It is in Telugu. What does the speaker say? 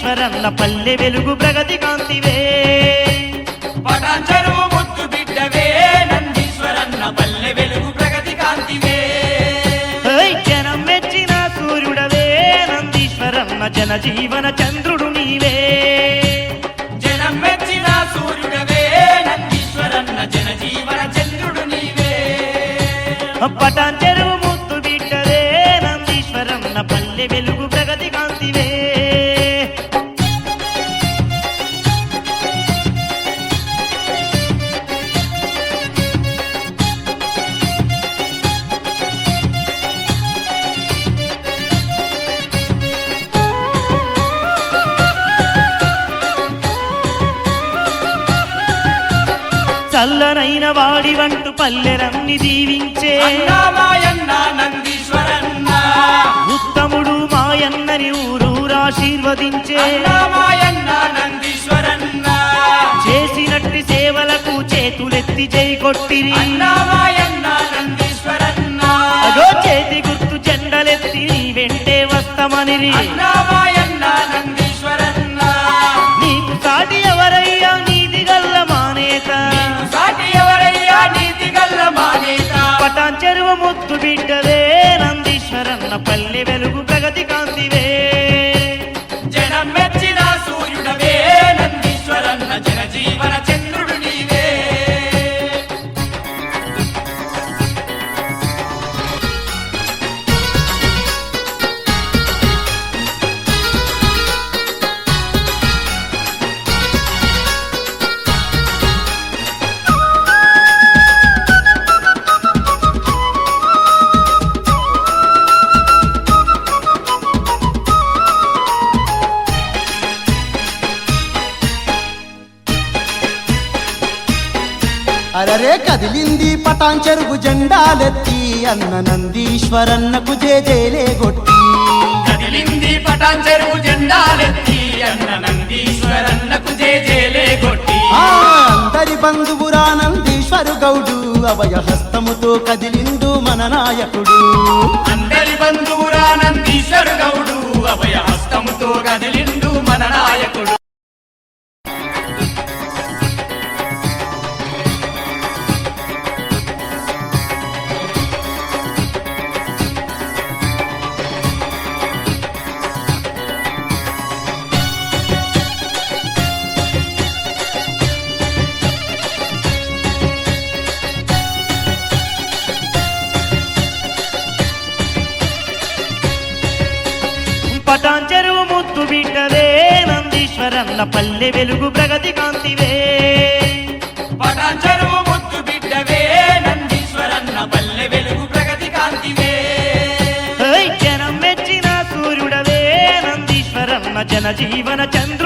నందీశ్వరన్న పల్లె వెలుగు ప్రగతి కాంతివే పటాన్చెరువు ముద్దు బిడ్డవే నందీశ్వరన్న పల్లె వెలుగు ప్రగతి కాంతివే జనం మెచ్చిన సూర్యుడవే నందీశ్వరన్న జనజీవన చంద్రుడు నీవే జనం మెచ్చిన సూర్యుడవే నందీశ్వరన్న జనజీవన చంద్రుడు నీవే పటాన్చెరువు ముద్దు బిడ్డవే నందీశ్వరన్న పల్లె వెలుగు ప్రగతి కాంతివే చల్లనైన వాడి వంటు పల్లెరన్ని దీవించే మాయన్న నందీశ్వరన్న ఉత్తముడు మాయన్నని ఊరూరాశీర్వదించే మాయన్న నందీశ్వరన్న చేసినట్టి సేవలకు చేతులెత్తి జై కొట్టిరి మాయన్న నందీశ్వరన్న అగో చేతి గుర్తు జెండలెత్తి నీ వెంటే వస్తమనిరి మాయన్న నందీశ్వరన్న నీకు సాటి ఎవరయ్యా నీతి గల్ల మానేత సాటి ఎవరయ్యా నీతి గల్ల మానేత పటాన్చెరువు ముద్దు బిడ్డవే నందీశ్వరన్న పల్లె వెలుగు ప్రగతి కాంతివే జనం మెచ్చిన సూర్యుడవే నందీశ్వరన్న జనజీవన చంద్రుడు నీవే అరరే కదిలింది పటాన్చెరువు జెండాలెత్తి అన్న నందీశ్వరన్నకు జేజేలే గొట్టి కదిలింది పటాన్చెరువు జెండాలెత్తి అన్న నందీశ్వరన్నకు జేజేలే కొట్టి అందరి బంధువురా నందీశ్వరు గౌడు అభయ హస్తముతో కదిలిండు మన నాయకుడు అందరి బంధువురా నందీశ్వరు గౌడు అభయ హస్తముతో కదిలిండు మన నాయకుడు పటాన్చెరువు ముద్దు బిడ్డవే నందీశ్వరన్న పల్లె వెలుగు ప్రగతి కాంతివే పటాన్చెరువు ముద్దు బిడ్డవే నందీశ్వరన్న పల్లె వెలుగు ప్రగతి కాంతివే జనం మెచ్చిన సూర్యుడవే నందీశ్వరన్న జనజీవన చంద్రుడు